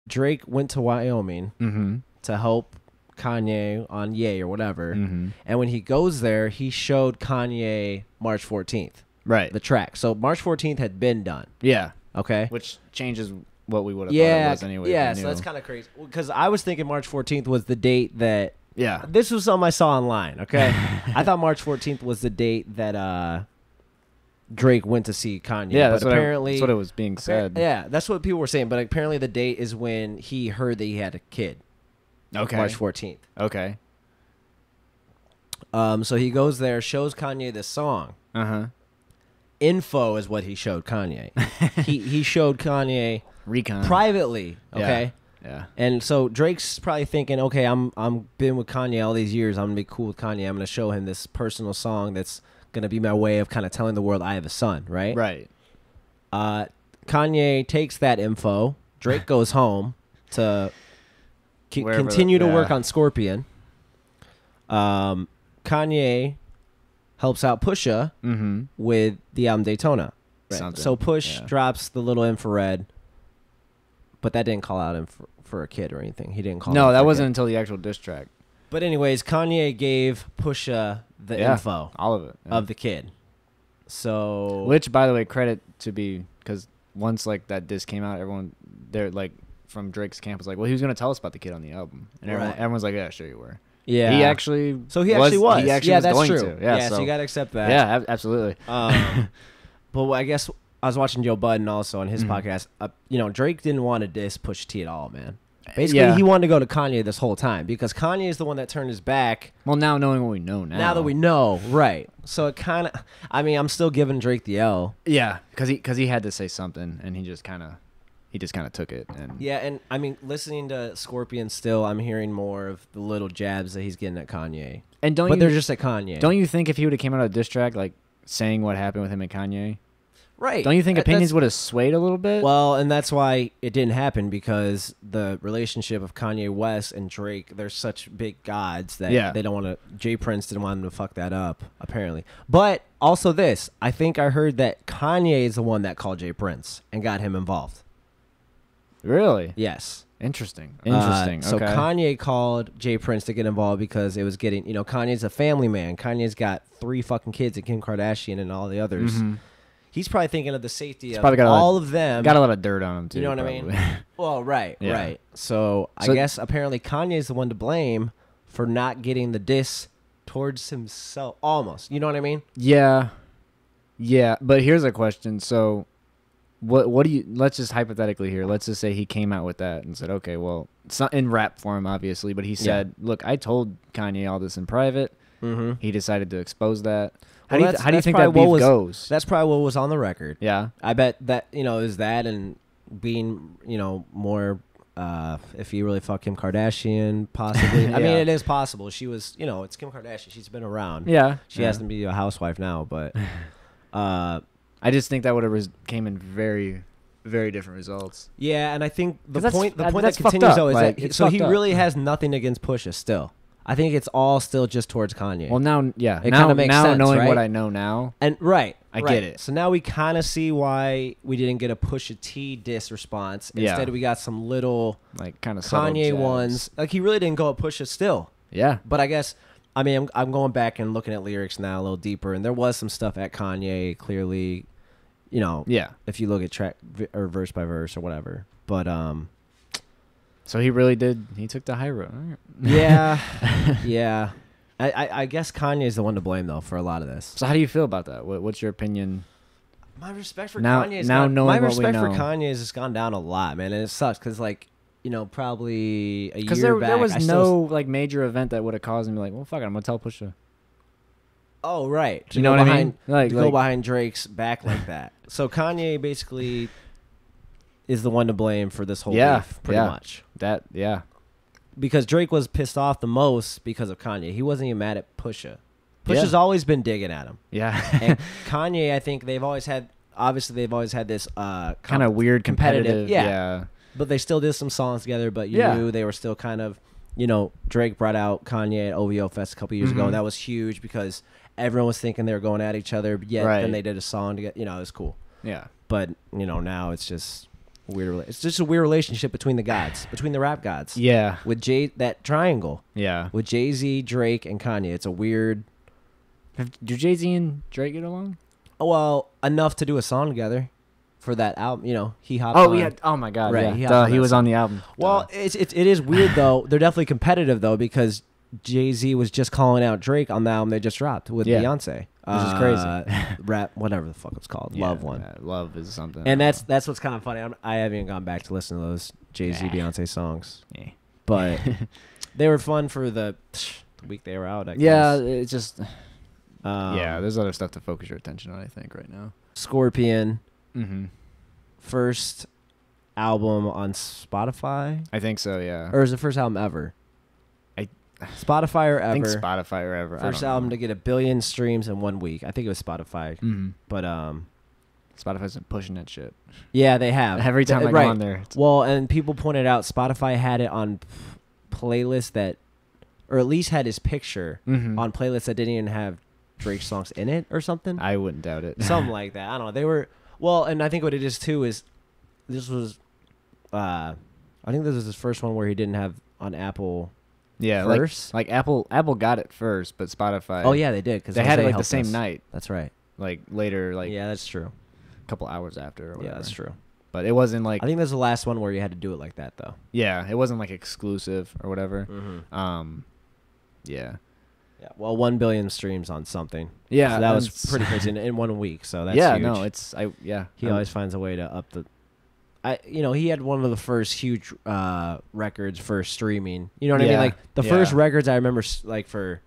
Drake went to Wyoming Mm-hmm. to help Kanye on Ye or whatever. Mm-hmm. And when he goes there, he showed Kanye March 14th, Right. the track. So March 14th had been done. Yeah. Okay. Which changes what we would have thought it was anyway. Yeah, so that's kind of crazy. Because I was thinking March 14th was the date that... Yeah. This was something I saw online, okay? I thought March 14th was the date that Drake went to see Kanye. Yeah, but apparently, that's what it was being said. Yeah, that's what people were saying. But apparently the date is when he heard that he had a kid. Okay. March 14th. Okay. So he goes there, shows Kanye this song. Uh-huh. Info is what he showed Kanye. he showed Kanye Recon. privately, okay? Yeah. And so Drake's probably thinking, okay, I'm been with Kanye all these years. I'm gonna be cool with Kanye. I'm gonna show him this personal song that's gonna be my way of kind of telling the world I have a son, right? Right. Kanye takes that info. Drake goes home to continue to work on Scorpion. Kanye helps out Pusha with the album Daytona. Right. So Push drops the little infrared, but that didn't call out him for a kid or anything. He didn't call. No, that wasn't until the actual diss track. But anyways, Kanye gave Pusha the info, all of it, of the kid. So, which, by the way, credit to be, because once like that diss came out, everyone there like from Drake's camp was like, well, he was gonna tell us about the kid on the album, and everyone's like, yeah, sure you were. Yeah, he actually. So he actually was. He actually yeah, was that's going true. to. Yeah, so you gotta accept that. Yeah, absolutely. But I guess I was watching Joe Budden also on his podcast. Drake didn't want to diss Pusha T at all, man. Basically, he wanted to go to Kanye this whole time because Kanye is the one that turned his back. Well, now knowing what we know now. Now that we know, right. So it kind of, I'm still giving Drake the L. Yeah, because he had to say something, and he just kind of took it. And yeah, and listening to Scorpion still, I'm hearing more of the little jabs that he's getting at Kanye. And they're just at Kanye. Don't you think if he would have came out of a diss track, like saying what happened with him and Kanye? Right. Don't you think opinions would have swayed a little bit? Well, and that's why it didn't happen, because the relationship of Kanye West and Drake, they're such big gods that they don't want to. Jay Prince didn't want them to fuck that up, apparently. But also this, I think I heard that Kanye is the one that called Jay Prince and got him involved. Really? Yes. Interesting. So Kanye called Jay Prince to get involved because it was getting, Kanye's a family man. Kanye's got 3 fucking kids, and Kim Kardashian and all the others. Mm-hmm. He's probably thinking of the safety of all of them. Got a lot of dirt on him, too. You know what I mean? Well, right. So I guess apparently Kanye's the one to blame for not getting the diss towards himself, almost. You know what I mean? Yeah. Yeah, but here's a question. So what do you, let's just hypothetically here, let's just say he came out with that and said, okay, well, it's not in rap form, obviously, but he said, look, I told Kanye all this in private. Mm-hmm. He decided to expose that. How do you think that beef goes? That's probably what was on the record. Yeah. I bet that, is that and being, more, if he really fucked Kim Kardashian, possibly. I mean, it is possible. She was, it's Kim Kardashian. She's been around. Yeah. She has to be a housewife now, but I just think that would have came in very, very different results. Yeah, and I think the point that that's continues, though, is like, that so he really has nothing against Pusha still. I think it's all still just towards Kanye. Well, now, yeah. It kind of makes sense, knowing right? what I know now. And I get it. So now we kind of see why we didn't get a Pusha T diss response. Instead, we got some little like kind of Kanye ones. Like, he really didn't go at Pusha still. Yeah. But I guess, I'm going back and looking at lyrics now a little deeper, and there was some stuff at Kanye, clearly, if you look at track or verse by verse or whatever. But so he really did. He took the high road. Yeah, yeah. I guess Kanye's the one to blame though for a lot of this. So how do you feel about that? What's your opinion? My respect for Kanye for Kanye has just gone down a lot, man, and it sucks because probably a year back there was no major event that would have caused him to be like, well, fuck it, I'm gonna tell Pusha. Oh right, you know what I mean? Go behind Drake's back like that. So Kanye basically is the one to blame for this whole beef, pretty much. Because Drake was pissed off the most because of Kanye. He wasn't even mad at Pusha. Pusha's always been digging at him. Yeah. And Kanye, I think they've always had this kind of weird competitive. Yeah. But they still did some songs together, but you knew they were still kind of, Drake brought out Kanye at OVO Fest a couple years ago, and that was huge because everyone was thinking they were going at each other, but yet then they did a song together. It was cool. Yeah. But, now it's just... weird. It's just a weird relationship between the gods, between the rap gods. Yeah. With that triangle. Yeah. With Jay-Z, Drake, and Kanye. It's a weird. Do Jay-Z and Drake get along? Well, enough to do a song together for that album. You know, he hopped Oh, on. yeah. Oh, my God. Right, Yeah. He was on the album. Well, it is weird, though. They're definitely competitive, though, because Jay-Z was just calling out Drake on the album they just dropped with Beyonce. Which is crazy. Rap, whatever the fuck it's called. Love one. Yeah, Love is something. And that's what's kind of funny. I haven't even gone back to listen to those Jay-Z, Beyonce songs. Yeah. But they were fun for the week they were out, I guess. Yeah, it's just... there's other stuff to focus your attention on, I think, right now. Scorpion. Mm-hmm. First album on Spotify? I think so, yeah. Or is it first album ever? Spotify or ever? I think Spotify or ever. First album to get 1 billion streams in 1 week. I think it was Spotify. Mm-hmm. But Spotify's been pushing that shit. Yeah, they have. Every time I go on there. Well, and people pointed out Spotify had it on playlists that, or at least had his picture on playlists that didn't even have Drake songs in it or something. I wouldn't doubt it. Something like that. I don't know. They were and I think what it is too is this was I think this was his first one where he didn't have on Apple. Yeah, first. like Apple got it first, but Spotify. Oh yeah, they did because they had it like the same night. That's right. Like later, like yeah, that's true. A couple hours after. Or whatever. Yeah, that's true. But it wasn't like. I think that's the last one where you had to do it like that though. Yeah, it wasn't like exclusive or whatever. Mm-hmm. Yeah. Yeah. Well, 1 billion streams on something. Yeah, so that was pretty crazy in 1 week. So that's yeah. huge. No, He always finds a way to up the. He had one of the first huge records for streaming. You know what I mean? Like the first records I remember, like for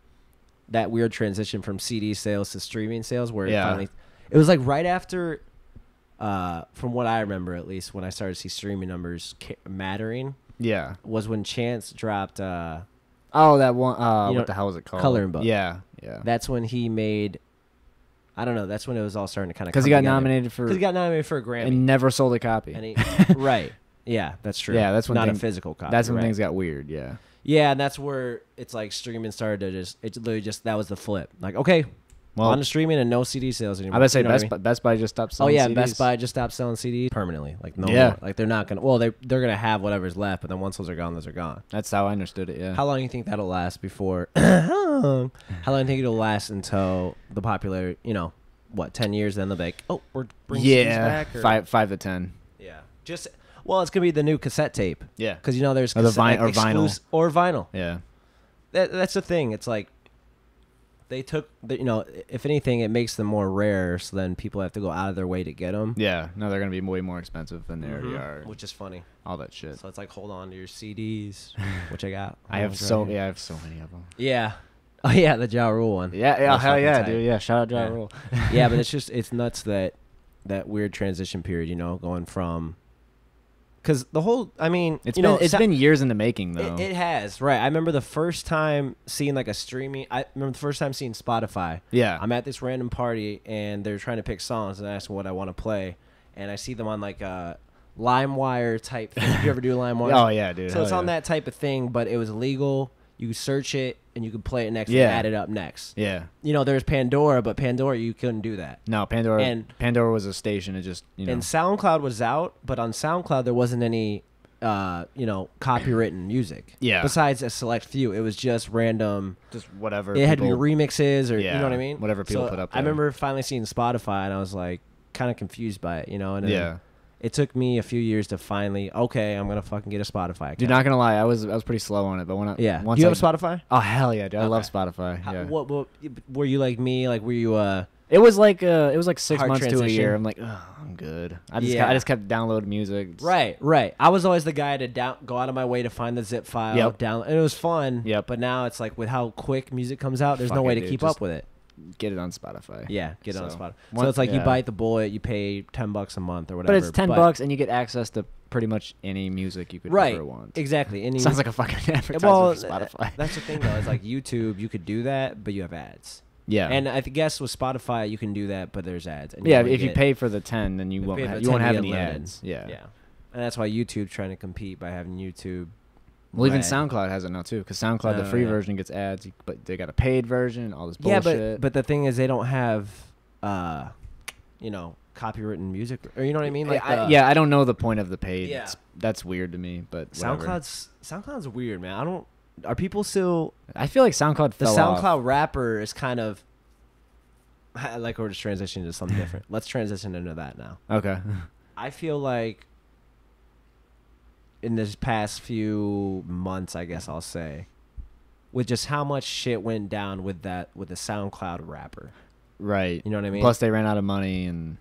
that weird transition from CD sales to streaming sales, where it was like right after, from what I remember at least, when I started to see streaming numbers mattering. Yeah, was when Chance dropped. That one. What the hell was it called? Coloring Book. Yeah. That's when he made. I don't know. That's when it was all starting to kind of because he got nominated for a Grammy and never sold a copy. And right. Yeah, that's true. Yeah, that's when not a physical copy. That's when things got weird. Yeah. Yeah, and that's where it's like streaming started to that was the flip. Like, okay, on the streaming and no CD sales anymore. I would say Best Buy just stopped selling. CDs. Best Buy just stopped selling CDs permanently. Like no more. Like they're not gonna. Well, they're gonna have whatever's left, but then once those are gone, those are gone. That's how I understood it. Yeah. How long do you think that'll last before? How long do you think it'll last until the popular? 10 years? Then they'll be like, oh, we're bringing CDs back. Or? 5 to 10. Yeah. It's gonna be the new cassette tape. Yeah. Because there's vinyl or vinyl. Yeah. That's the thing. It's like they took if anything, it makes them more rare, so then people have to go out of their way to get them. Yeah. No, they're gonna be way more expensive than they already are. Which is funny. All that shit. So it's like hold on to your CDs, which I got. I have so many of them. Yeah. Oh yeah, the Ja Rule one. Yeah, hell yeah, dude. Yeah, shout out Ja Rule. Yeah, but it's nuts that weird transition period, going from because the whole it's been years in the making though. It has, right. I remember the first time seeing like a streaming. I remember the first time seeing Spotify. Yeah, I'm at this random party and they're trying to pick songs and I ask them what I want to play, and I see them on like a LimeWire type thing. Did you ever do LimeWire? Oh yeah, dude. So it's on that type of thing, but it was legal. You search it and you could play it next and add it up next. Yeah. There's Pandora, but Pandora you couldn't do that. No, Pandora was a station. It just And SoundCloud was out, but on SoundCloud there wasn't any copywritten music. Yeah. Besides a select few, it was just random. Just whatever. It had to be remixes or you know what I mean? Whatever people put up there. I remember finally seeing Spotify and I was like kind of confused by it, and it took me a few years to finally, I'm gonna fucking get a Spotify account. Dude, not gonna lie, I was pretty slow on it, but do you have a Spotify? Oh hell yeah, dude, I love Spotify. What were you like me? Like were you It was like 6 months to a year. I'm like, I'm good. I just kept downloading music. Right. I was always the guy to go out of my way to find the zip file, download, and it was fun. Yep. But now it's like with how quick music comes out, there's no way to keep up with it. Get it on Spotify. Yeah, get it on Spotify. So it's like you bite the bullet, you pay $10 a month or whatever. But it's $10 and you get access to pretty much any music you could ever want. Exactly. Sounds like a fucking advertisement for Spotify. That's the thing though. It's like YouTube, you could do that, but you have ads. Yeah. And I guess with Spotify you can do that, but there's ads. And if you pay for the 10, then you won't have any ads. Yeah. Yeah. And that's why YouTube's trying to compete by having YouTube. Well, even SoundCloud has it now too, because SoundCloud, the free version gets ads, but they got a paid version, all this bullshit. Yeah, but the thing is, they don't have, copywritten music, or you know what I mean? Like I don't know the point of the paid. Yeah. That's weird to me, but whatever. SoundCloud's weird, man. Are people still? I feel like SoundCloud the fell SoundCloud off. rapper is kind of like we're just transitioning to something different. Let's transition into that now. Okay. I feel like in this past few months, I guess I'll say, with just how much shit went down with the SoundCloud rapper. Right. You know what I mean? Plus, they ran out of money and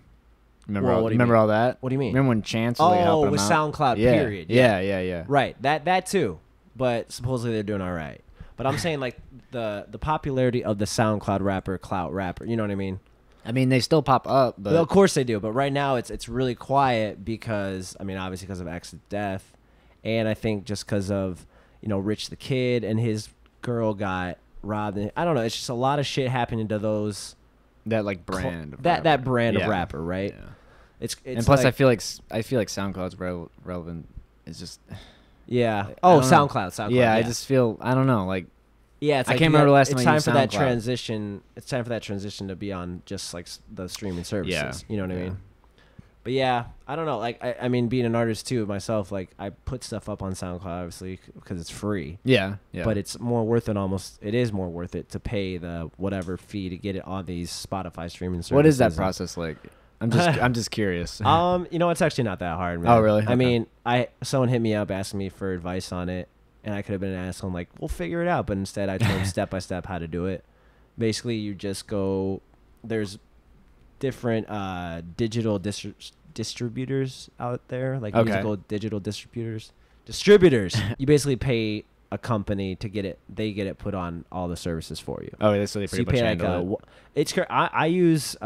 remember all that? What do you mean? Remember when Chance was helping him with out? SoundCloud, period. Yeah. Right. That too. But supposedly they're doing all right. But I'm saying like the popularity of the SoundCloud rapper, clout rapper. You know what I mean? I mean, they still pop up, but well, of course they do. But right now it's really quiet because obviously because of X's death, and I think just because of Rich the Kid and his girl got robbed. I don't know. It's just a lot of shit happening to those. That like brand. That brand of rapper, right? Yeah. It's and plus I feel like SoundCloud's relevant. It's just. Yeah. Oh, SoundCloud. Yeah, I just feel I don't know like. Yeah, it's I like can't remember the last time it's I time used for that SoundCloud. transition. It's time for that transition to be on just like the streaming services. Yeah. You know what I mean? But yeah, I don't know. Like I mean, being an artist too myself, like I put stuff up on SoundCloud obviously because it's free. Yeah. But it's more worth it. It is more worth it to pay the whatever fee to get it on these Spotify streaming services. What is that process like? I'm just curious. It's actually not that hard, man. Oh, really? I mean, someone hit me up asking me for advice on it. And I could have been an asshole. I'm like, we'll figure it out. But instead, I told them step by step how to do it. Basically, you just go. There's different digital distributors out there, like musical digital distributors. You basically pay a company to get it. They get it put on all the services for you. Oh, so they pretty much handle it. I use.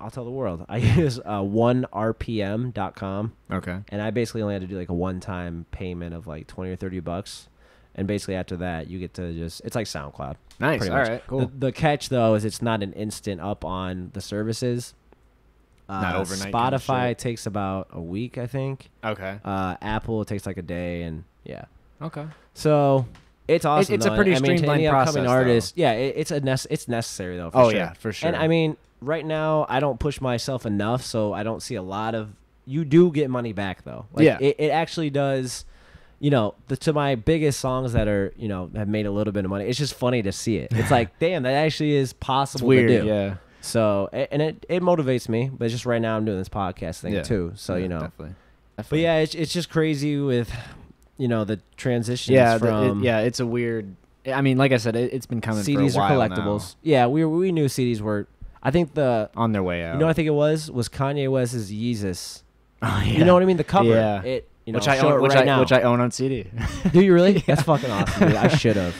I'll tell the world. I use 1rpm.com. Okay. And I basically only had to do like a one-time payment of like $20 or $30. And basically after that, you get to it's like SoundCloud. Nice. All right, cool. The catch, though, is it's not an instant up on the services. Not overnight. Spotify kind of takes about a week, I think. Okay. Apple, it takes like a day. And yeah. Okay. So it's awesome. It's a pretty streamlined process. Upcoming artists, yeah, it's necessary, though, for sure. Yeah, for sure. And I mean, right now, I don't push myself enough, so I don't see a lot of. You do get money back though. Like, yeah, it actually does. To my biggest songs that are have made a little bit of money. It's just funny to see it. It's like, damn, that actually is possible to do. Yeah. So and it motivates me, but it's just right now I'm doing this podcast thing too. So definitely. But yeah, it's just crazy with the transitions. It's a weird. I mean, like I said, it's been coming. CDs for a while are collectibles. Now. Yeah, we knew CDs were. I think on their way out. You know what I think it was Kanye West's Yeezus. Oh, yeah. You know what I mean? The cover. Yeah. Which I own on CD. Do you really? That's fucking awesome, dude. I should have.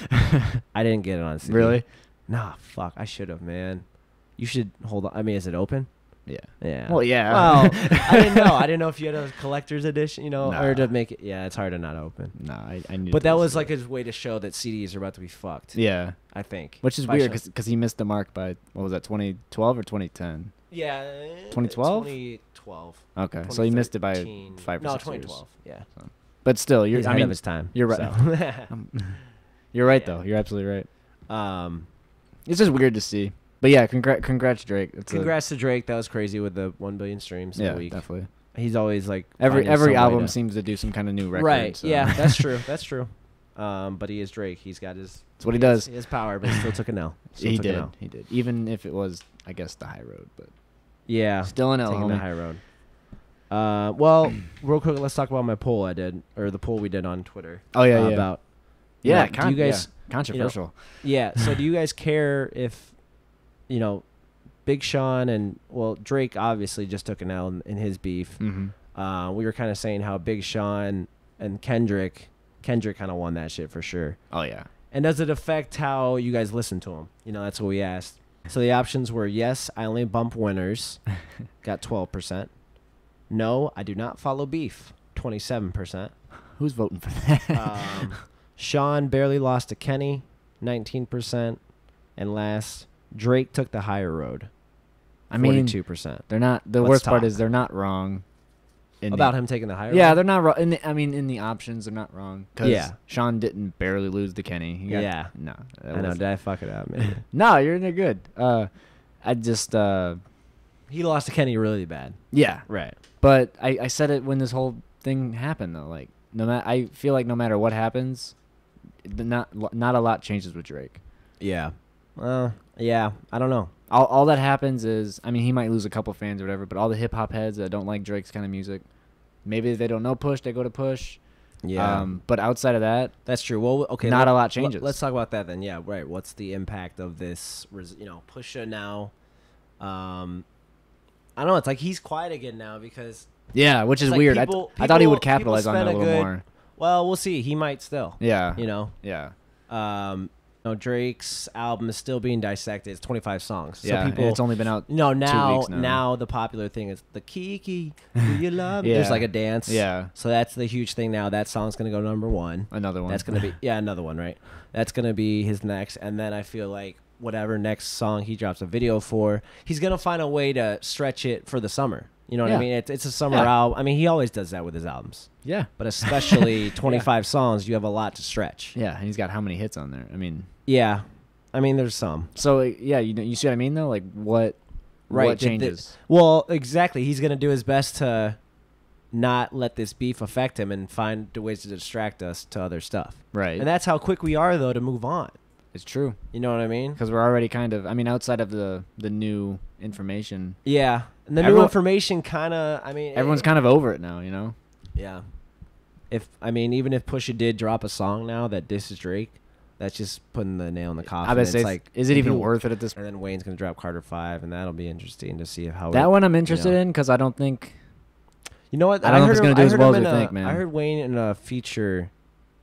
I didn't get it on CD. Really? Nah, fuck. I should have, man. You should hold on. I mean, is it open? Yeah. Yeah. Well, yeah. Well, I didn't know. I didn't know if you had a collector's edition, Nah. or to make it. Yeah, it's hard to not open. No, I knew. But that was like his way to show that CDs are about to be fucked. Yeah. I think. Which is weird because he missed the mark by, what was that, 2012 or 2010? Yeah. 2012? 2012. Okay. So he missed it by 5 or 6 years. No, 2012. Yeah. So. But still, he's ahead of his time. You're right. So. You're right, though. You're absolutely right. It's just weird to see. But yeah, congrats, Drake. Congrats to Drake. That was crazy with the 1 billion streams in a week. Definitely. He's always like every album seems to do some kind of new record. Right. So. Yeah, that's true. That's true. But he is Drake. He's got his. That's what he does. His power, but he still took an L. He did. He did. Even if it was, I guess, the high road, but yeah, still an L. Taking the high road. Well, real quick, let's talk about my poll I did, or the poll we did on Twitter. Oh yeah, about. Do you guys controversial? So do you guys care if, Big Sean and Drake obviously just took an L in his beef. Mm-hmm. We were kind of saying how Big Sean and Kendrick kind of won that shit for sure. Oh yeah. And does it affect how you guys listen to him? That's what we asked. So the options were yes, I only bump winners, got 12%. No, I do not follow beef, 27%. Who's voting for that? Sean barely lost to Kenny, 19%. And last, Drake took the higher road. 42%. They're not. The worst part is they're not wrong. About him taking the higher road? Yeah, they're not wrong. In the options, they're not wrong. Because Sean didn't barely lose to Kenny. No. I know. Did I fuck it up, man? No, you're good. I just. He lost to Kenny really bad. Yeah. Right. But I said it when this whole thing happened though. Like I feel like no matter what happens, not a lot changes with Drake. Yeah. Yeah. I don't know. All that happens is, I mean, he might lose a couple fans or whatever, but all the hip hop heads that don't like Drake's kind of music, maybe they don't know Push, they go to Push. Yeah. But outside of that, that's true. Well, okay. Not a lot changes. Let's talk about that then. Yeah. Right. What's the impact of this? Pusha now. I don't know. It's like he's quiet again now because. Yeah, which is like weird. I thought he would capitalize on that a little more. Well, we'll see. He might still. Yeah. Yeah. Drake's album is still being dissected. It's 25 songs. So yeah, people, and it's only been out 2 weeks now. Now the popular thing is the Kiki, do you love me? Yeah. There's like a dance. Yeah. So that's the huge thing now. That song's going to go #1. Another one. That's going to be, another one, right? That's going to be his next. And then I feel like whatever next song he drops a video for, he's going to find a way to stretch it for the summer. You know what I mean? It's a summer album. I mean, he always does that with his albums. Yeah. But especially 25 songs, you have a lot to stretch. Yeah, and he's got how many hits on there? I mean. Yeah. I mean, there's some. So, yeah, you see what I mean, though? Like, what changes? Well, exactly. He's going to do his best to not let this beef affect him and find ways to distract us to other stuff. Right. And that's how quick we are, though, to move on. It's true. You know what I mean? Because we're already kind of, I mean, outside of the new information. Yeah. And the new information kind of, I mean. Everyone's kind of over it now, you know? Yeah. Even if Pusha did drop a song now that disses Drake, that's just putting the nail in the coffin. I bet it's like, is it even worth it at this point? And then Wayne's going to drop Carter 5, and that'll be interesting to see how that one I'm interested in because I don't think. You know what? I don't know if it's going to do as well as we think, man. I heard Wayne in a feature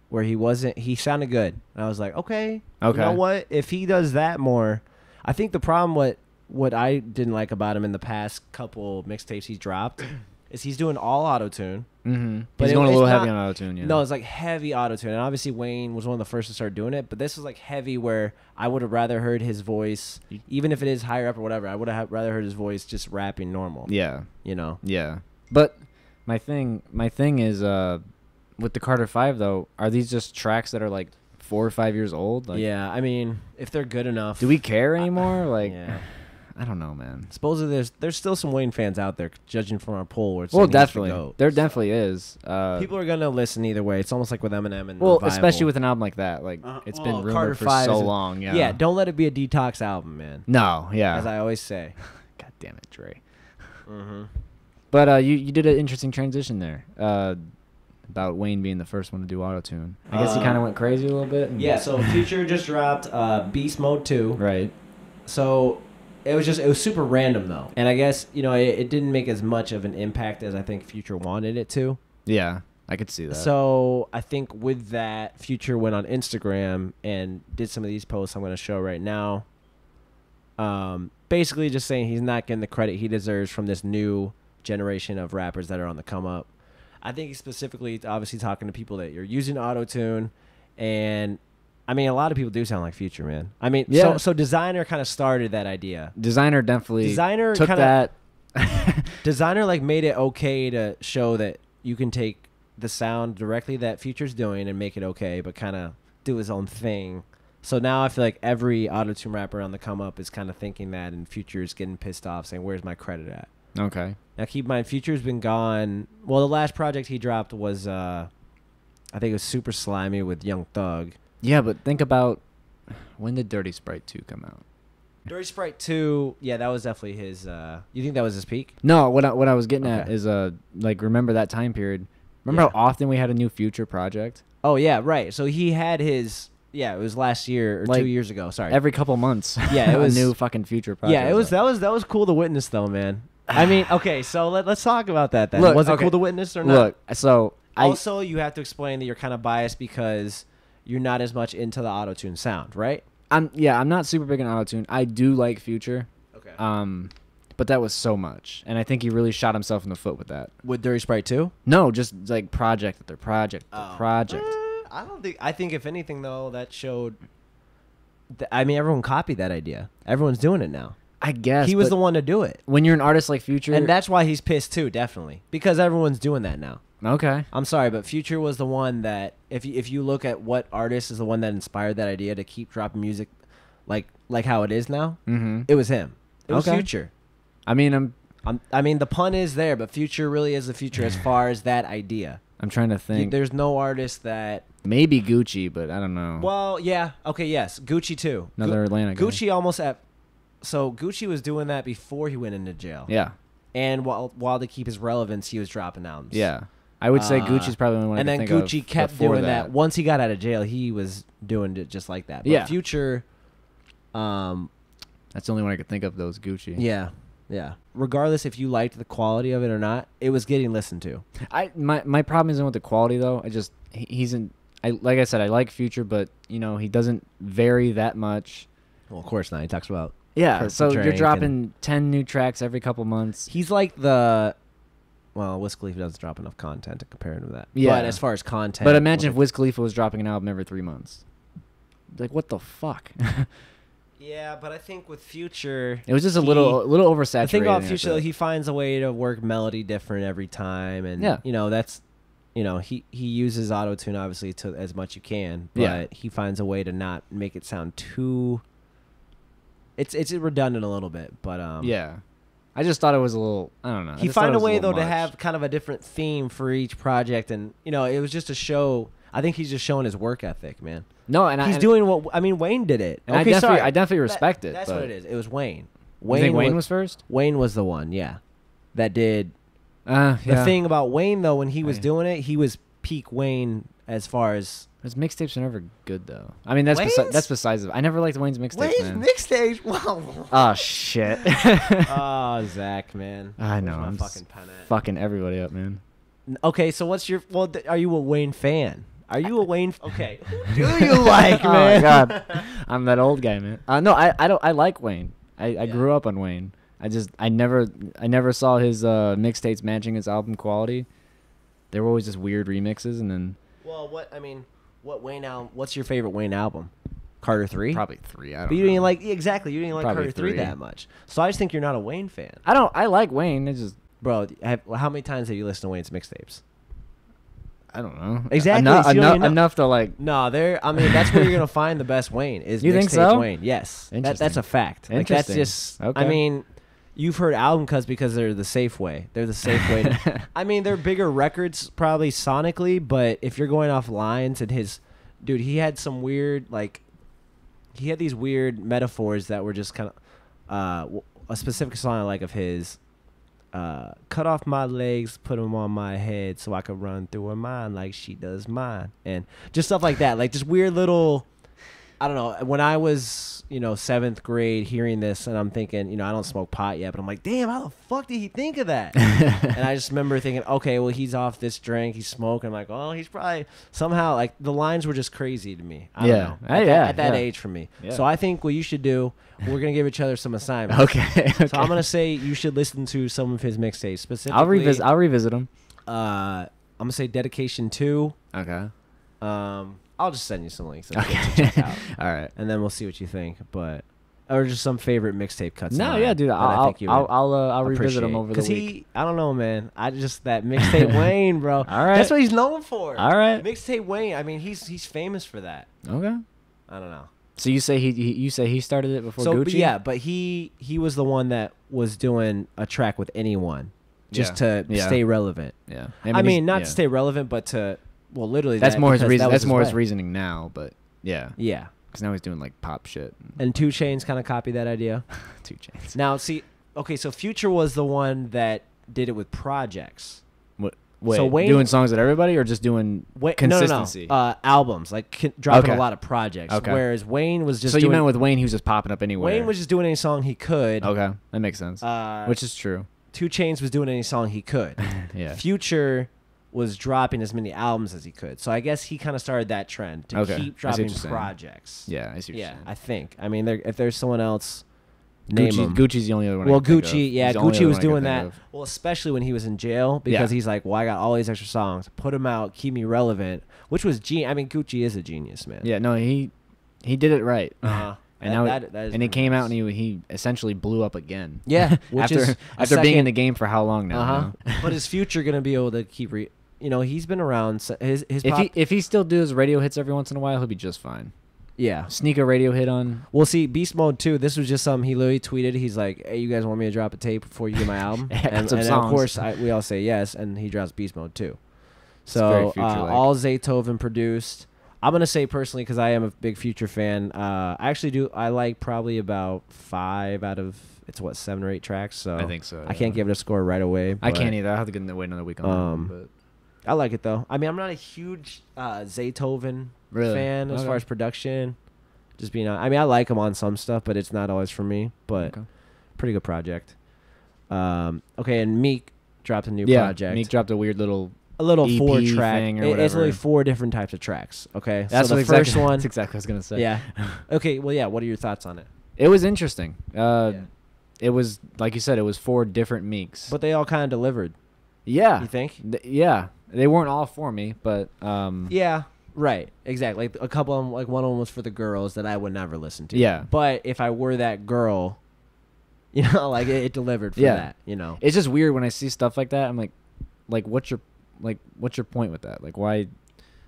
where he sounded good. And I was like, okay. You know what? If he does that more, I think the problem what I didn't like about him in the past couple mixtapes he's dropped is he's doing all auto-tune. Mm-hmm. But he's going a little heavy on auto-tune, yeah. No, it's like heavy auto-tune. And obviously Wayne was one of the first to start doing it, but this was like heavy where I would have rather heard his voice, even if it is higher up or whatever, I would have rather heard his voice just rapping normal. Yeah. You know? Yeah. But my thing is with the Carter 5 though, are these just tracks that are like 4 or 5 years old? Like, yeah, I mean, if they're good enough. Do we care anymore? Like, yeah. I don't know, man. Supposedly there's still some Wayne fans out there, judging from our poll. Where it's definitely. There definitely is. People are going to listen either way. It's almost like with Eminem and Well, Revival. Especially with an album like that. Like, it's been rumored for so long. Yeah. Yeah, don't let it be a detox album, man. No, yeah. As I always say. God damn it, Dre. Mm-hmm. But you did an interesting transition there about Wayne being the first one to do auto-tune. I guess he kind of went crazy a little bit. Yeah, so Future just dropped Beast Mode 2. Right. So it was super random, though. And I guess, it didn't make as much of an impact as I think Future wanted it to. Yeah, I could see that. So I think with that, Future went on Instagram and did some of these posts I'm going to show right now. Basically just saying he's not getting the credit he deserves from this new generation of rappers that are on the come up. I think he's specifically obviously talking to people that you're using auto-tune, and I mean a lot of people do sound like Future, man. I mean, yeah. So Designer kind of started that idea. Designer definitely took that. Designer like made it okay to show that you can take the sound directly that Future's doing and make it okay, but kind of do his own thing. So now I feel like every auto-tune rapper on the come up is kind of thinking that, and Future's getting pissed off saying, where's my credit at? Okay. Now, keep in mind, Future's been gone. Well, the last project he dropped was, I think it was Super Slimy with Young Thug. Yeah, but think about, when did Dirty Sprite 2 come out? Dirty Sprite 2, yeah, that was definitely his, you think that was his peak? No, what I was getting at is, remember that time period? Remember how often we had a new Future project? Oh, yeah, right. So he had his... Yeah, it was last year or 2 years ago. Sorry, every couple months. Yeah, it was a new fucking Future project. Yeah, it was. That was cool to witness, though, man. I mean, okay, so let's talk about that then. Was it cool to witness or not? Look, so also you have to explain that you're kind of biased because you're not as much into the auto-tune sound, right? I'm not super big on auto-tune. I do like Future. Okay. But that was so much, and I think he really shot himself in the foot with that. With Dirty Sprite 2? No, just like project after project after project. I don't think. I think if anything though, that showed. I mean, everyone copied that idea. Everyone's doing it now. I guess he was the one to do it. When you're an artist like Future, and that's why he's pissed too, definitely, because everyone's doing that now. Okay. I'm sorry, but Future was the one that, if you look at what artist is the one that inspired that idea to keep dropping music, like how it is now, mm-hmm. it was him. It was Future. I mean, I mean, the pun is there, but Future really is the future as far as that idea. I'm trying to think. There's no artist that... Maybe Gucci, but I don't know. Well, yeah. Okay, yes. Gucci, too. Another Atlanta guy. Gucci almost at... So, Gucci was doing that before he went into jail. Yeah. And while to keep his relevance, he was dropping albums. Yeah. I would say Gucci's probably the only one and I then can think Gucci of kept doing that. Once he got out of jail, he was doing it just like that. But yeah. Future... That's the only one I could think of, though, is Gucci. Yeah. Yeah. Regardless if you liked the quality of it or not, it was getting listened to. My problem isn't with the quality, though. Like I said, I like Future, but he doesn't vary that much. Well, of course not. He talks about so you're dropping 10 new tracks every couple months. He's like Wiz Khalifa doesn't drop enough content to compare him to that. Yeah. But as far as content, but imagine if Wiz Khalifa was dropping an album every 3 months. Like, what the fuck? Yeah, but I think with Future, it was just a little oversaturated. The thing about Future, though, he finds a way to work melody different every time, and that's, he uses auto-tune obviously to as much you can, but he finds a way to not make it sound too. It's redundant a little bit, but yeah, I just thought it was a little. I don't know. He found a way though to have kind of a different theme for each project, and it was just a show. I think he's just showing his work ethic, man. No, and he's doing what I mean. Wayne did it. And I definitely respect it. That's what it is. It was Wayne. You think Wayne was first? Wayne was the one, yeah, that did. The thing about Wayne though, when he was doing it, he was peak Wayne as far as. His mixtapes are never good though. I mean, that's besides it. I never liked Wayne's mixtapes. Wayne's mixtapes. Wow. Oh shit. Oh, Zach, man. I know. I'm fucking everybody up, man. Okay, so what's your? Well, are you a Wayne fan? Are you a Wayne? Okay. Who do you like, man? Oh my God, I'm that old guy, man. No, I don't. I like Wayne. I grew up on Wayne. I never saw his mixtapes matching his album quality. They were always just weird remixes, and then. Well, what Wayne album? What's your favorite Wayne album? Carter 3? Probably 3. I don't know. But you didn't like exactly. You didn't like Probably Carter 3 that much. So I just think you're not a Wayne fan. I like Wayne. It's just. Bro, how many times have you listened to Wayne's mixtapes? I don't know. Exactly. Enough to like. No, I mean, that's where you're gonna find the best Wayne. Is you think so? Wayne? Yes. That's a fact. Like that's just. Okay. I mean, you've heard album cuts because they're the safe way. They're the safe way to. I mean, they're bigger records probably sonically, but if you're going off lines and he had some weird he had these weird metaphors that were just kind of a specific song I like of his. Cut off my legs, put them on my head so I could run through her mind like she does mine. And just stuff like that. Like just weird little, I don't know. When I was, 7th grade hearing this and I'm thinking, I don't smoke pot yet, but I'm like, damn, how the fuck did he think of that? And I just remember thinking, okay, well, he's off this drink, he's smoking. I'm like, oh, he's probably somehow, like the lines were just crazy to me. I don't know. At that age for me. Yeah. So I think what you should do, we're going to give each other some assignments. Okay. So I'm going to say you should listen to some of his mixtapes. Specifically, I'll revisit them. I'm going to say Dedication 2. Okay. I'll just send you some links. To check out. All right. And then we'll see what you think. Or just some favorite mixtape cuts. No, yeah, dude. I'll revisit them over the week. I don't know, man. that mixtape Wayne, bro. All right. That's what he's known for. All right. Mixtape Wayne. I mean, he's famous for that. Okay. I don't know. So you say he started it before Gucci? But yeah, but he was the one that was doing a track with anyone just to stay relevant. Yeah. I mean, not to stay relevant, but to literally. That's more his reason. That's more his reasoning now, but yeah. Yeah. Because now he's doing like pop shit. And 2 Chainz kind of copied that idea. 2 Chainz. Now, see, okay, so Future was the one that did it with projects. Wait, so Wayne, doing songs with everybody or just doing consistency? No. Albums, like dropping a lot of projects. Okay. Whereas Wayne was just. So you meant with Wayne, he was just popping up anywhere. Wayne was just doing any song he could. Okay, that makes sense. Which is true. 2 Chainz was doing any song he could. Yeah. Future was dropping as many albums as he could. So I guess he kind of started that trend to keep dropping projects. Yeah, I see what you're saying. I think. I mean, if there's someone else. Gucci's the only other one. Well, Gucci was doing that. Well, especially when he was in jail because he's like, well, I got all these extra songs. Put them out, keep me relevant, which was I mean, Gucci is a genius, man. Yeah, no, he did it right. And and it came out and he essentially blew up again. Yeah, after being in the game for how long now? But his Future gonna be able to keep he's been around. If he still does radio hits every once in a while, he'll be just fine. Yeah. Sneak a radio hit on. We'll see. Beast Mode 2, this was just something he literally tweeted. He's like, hey, you guys want me to drop a tape before you get my album? and of course, we all say yes, and he drops Beast Mode 2. So, all Zaytoven produced. I'm going to say personally, because I am a big Future fan, I like probably about 5 out of, it's what, 7 or 8 tracks? So I think so. I can't give it a score right away. I can't either. I'll have to wait another week on that one, I like it, though. I mean, I'm not a huge Zaytoven fan as far as production. Just being honest. I mean, I like him on some stuff, but it's not always for me. But pretty good project. Okay, and Meek dropped a new project. Meek dropped a weird little 4-track thing or whatever. It's only 4 different types of tracks. Okay, that's so the first one. That's exactly what I was gonna say. Yeah. Okay. Well, yeah. What are your thoughts on it? It was interesting. It was like you said. It was 4 different Meeks, but they all kind of delivered. Yeah. You think? Yeah. They weren't all for me, but yeah. Right, exactly. Like a couple of them, like one of them was for the girls that I would never listen to. Yeah. But if I were that girl, you know, like it delivered for that, you know. It's just weird when I see stuff like that. I'm like what's your point with that? Like why?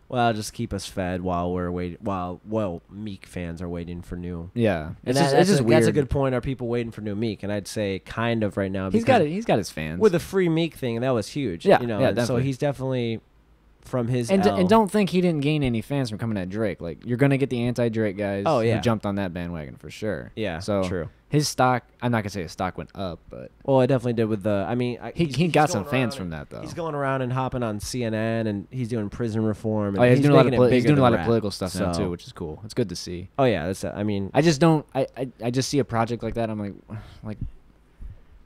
Well, just keep us fed while we're waiting. While Meek fans are waiting for new. Yeah, it's just weird. That's a good point. Are people waiting for new Meek? And I'd say kind of right now. He's got his fans with the free Meek thing, and that was huge. Yeah, you know. Yeah, so he's definitely. From his and don't think he didn't gain any fans from coming at Drake. Like you're gonna get the anti-Drake guys who jumped on that bandwagon for sure. Yeah, so true. His stock, I'm not gonna say his stock went up, but well, it definitely did with the. I mean, he got some fans from that though. He's going around and hopping on CNN, and he's doing prison reform. And he's doing a lot of political stuff now too, which is cool. It's good to see. Oh yeah, that's. I mean, I just don't. I just see a project like that. I'm like.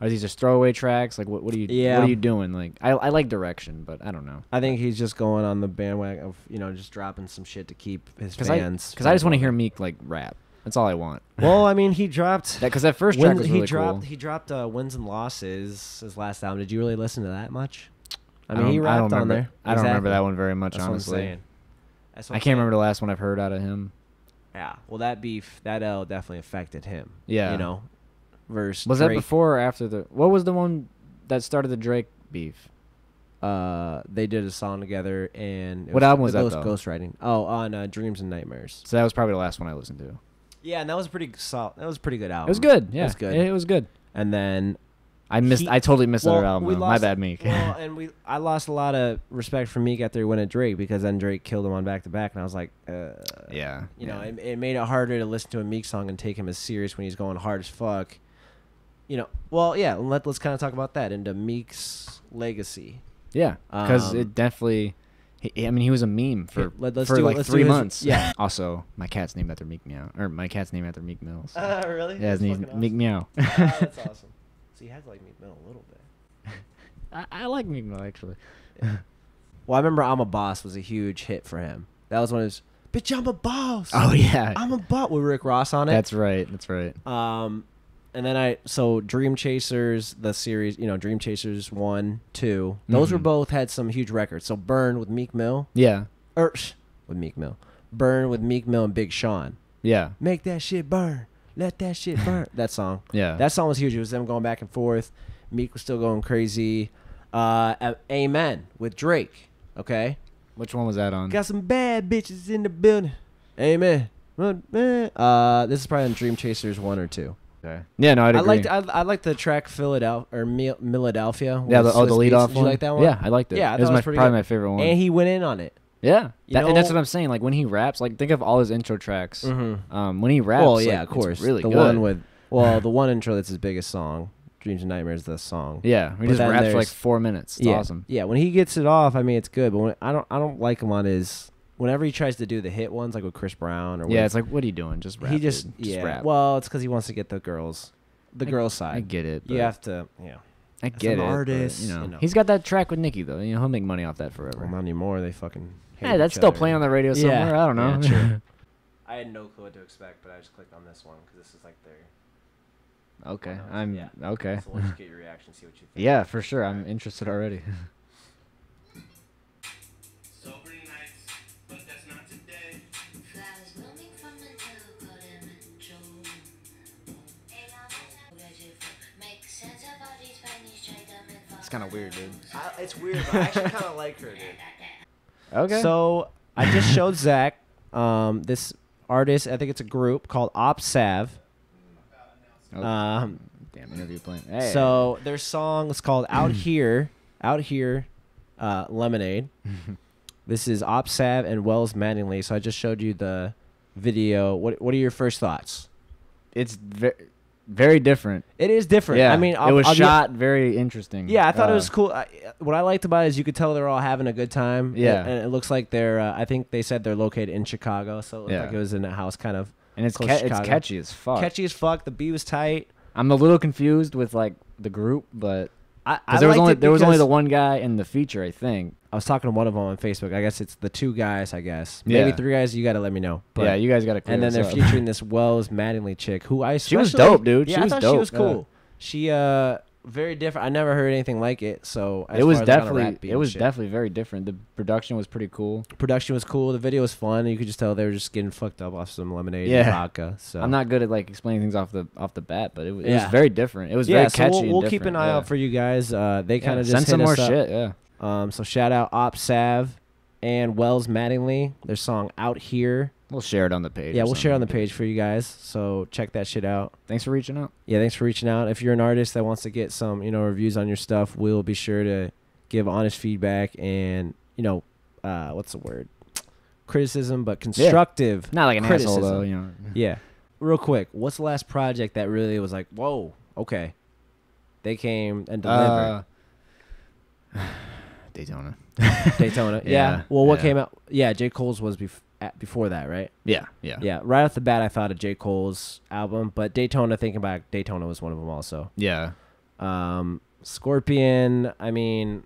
Are these just throwaway tracks? Like, what are you doing? Like, I like direction, but I don't know. I think he's just going on the bandwagon of, you know, just dropping some shit to keep his fans. Because I just want to hear Meek, like, rap. That's all I want. Well, I mean, he dropped... Because that first track was really cool. He dropped Wins and Losses, his last album. Did you really listen to that much? I mean, he rapped on there. I don't remember that one very much, honestly. What I'm saying. I can't remember the last one I've heard out of him. Yeah. Well, that L definitely affected him. Yeah. You know? Was Drake. That before or after what was the one that started the Drake beef? They did a song together, and what album was that though? Ghostwriting. Oh, on Dreams and Nightmares. So that was probably the last one I listened to. Yeah, and that was pretty solid. That was a pretty good album. It was good. Yeah, it was good. It was good. And then I totally missed that album. My bad, Meek. Well, and I lost a lot of respect for Meek after he went at Drake, because then Drake killed him on back to back, and I was like, yeah, you know, it made it harder to listen to a Meek song and take him as serious when he's going hard as fuck. You know, well, yeah. Let's kind of talk about that into Meek's legacy. Yeah, because it definitely. He was a meme for like 3 months. Yeah. Also, my cat's named after Meek Meow, or my cat's named after Meek Mill. So. Really? Yeah, his name's awesome. Meek Meow. That's awesome. So you had to like Meek Mill a little bit. I like Meek Mill actually. Yeah. Well, I remember "I'm a Boss" was a huge hit for him. That was one of his. Bitch, I'm a boss. Oh yeah. I'm a boss with Rick Ross on it. That's right. And then Dream Chasers, the series, you know, Dream Chasers 1, 2, those were both had some huge records. So Burn with Meek Mill. Yeah. With Meek Mill. Burn with Meek Mill and Big Sean. Yeah. Make that shit burn. Let that shit burn. That song. Yeah. That song was huge. It was them going back and forth. Meek was still going crazy. Amen with Drake. Okay. Which one was that on? Got some bad bitches in the building. Amen. This is probably on Dream Chasers 1 or 2. Okay. Yeah, no, I'd agree. I liked the track Philadelphia or Philadelphia. Yeah, the lead off one. Did you like that one? Yeah, I liked it. Yeah, it was probably my favorite one. And he went in on it. Yeah, and that's what I'm saying. Like when he raps, like think of all his intro tracks. Mm-hmm. When he raps, well, yeah, of course, it's really the good. one with the one intro that's his biggest song, "Dreams and Nightmares." The song. Yeah, he just raps for like 4 minutes. It's awesome. Yeah, when he gets it off, I mean, it's good. But I don't like him on his. Whenever he tries to do the hit ones, like with Chris Brown or it's like, what are you doing? Just rap. Just rap. Well, it's because he wants to get the girls. The girl side. I get it. You have to, I get it. Artist, but, you know, he's got that track with Nicki though. You know, he'll make money off that forever. Well, not anymore. They fucking. Hey, that's still playing on the radio somewhere. I don't know. Yeah, true. I had no clue what to expect, but I just clicked on this one because this is like their. Okay, okay. So we'll just get your reaction, see what you think. Yeah, for sure. I'm interested already. It's kind of weird, dude. It's weird, but I actually kind of like her, dude. Okay. So I just showed Zach this artist. I think it's a group called Rapulsive. Damn interview playing. Hey. So their song is called Out Here, Lemonade. This is Rapulsive and Wells Mattingly. So I just showed you the video. What are your first thoughts? It's very different. It is different. Yeah, I mean, it was shot very interesting. Yeah, I thought it was cool. What I liked about it is you could tell they're all having a good time. Yeah, and it looks like they're. I think they said they're located in Chicago, so it looked like it was in a house kind of. And it's catchy as fuck. Catchy as fuck. The beat was tight. I'm a little confused with like the group, but there was only the one guy in the feature, I think. I was talking to one of them on Facebook. I guess it's the two guys. I guess maybe three guys. You got to let me know. But, yeah, you guys got to. And then they're featuring this Wells Mattingly chick, who she was dope, dude. Yeah, I thought she was cool. She very different. I never heard anything like it. So it was definitely very different. The production was pretty cool. Production was cool. The video was fun. You could just tell they were just getting fucked up off some lemonade and vodka. So I'm not good at like explaining things off the bat, but it was very different. It was very catchy. We'll keep an eye out for you guys. They kind of just send some hit more us up. shit. Yeah. So shout out Rapulsive and Wells Mattingly. Their song Out Here. We'll share it on the page. Yeah, we'll share it on the page for you guys. So check that shit out. Thanks for reaching out. Yeah, thanks for reaching out. If you're an artist that wants to get some, reviews on your stuff, we'll be sure to give honest feedback and, what's the word? Criticism, but constructive. Not like an criticism. asshole, though. Yeah. Real quick, what's the last project that really was like, whoa, okay, they came and delivered? Daytona. Yeah. Well, what came out? Yeah, J. Cole's was before that, right? Yeah. Right off the bat, I thought of J. Cole's album, but Daytona, thinking back, Daytona was one of them also. Yeah. Scorpion, I mean,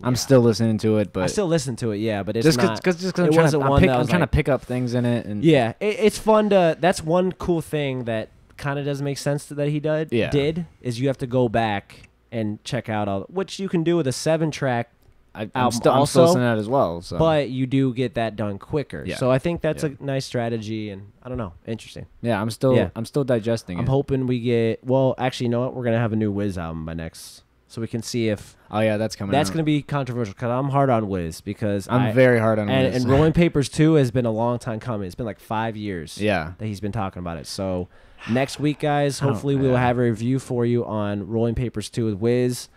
I'm still listening to it, but I still listen to it. Yeah, but it's just not. Because I'm trying to pick up things in it, and it's fun to. That's one cool thing that kind of doesn't make sense that he did is you have to go back and check out all, which you can do with a 7-track. I'm still listening to that as well. So. But you do get that done quicker. Yeah. So I think that's a nice strategy, and I don't know, interesting. Yeah, I'm still digesting it. I'm hoping we get. Well, actually, you know what? We're gonna have a new Wiz album by next, so we can see if. Oh yeah, that's coming. That's gonna be controversial because I'm hard on Wiz because I'm very hard on Wiz. And Rolling Papers 2 has been a long time coming. It's been like 5 years. Yeah. That he's been talking about it. So next week, guys, hopefully we will have a review for you on Rolling Papers 2 with Wiz.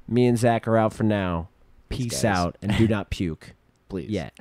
Me and Zach are out for now. Peace out and do not puke. Please. Yet.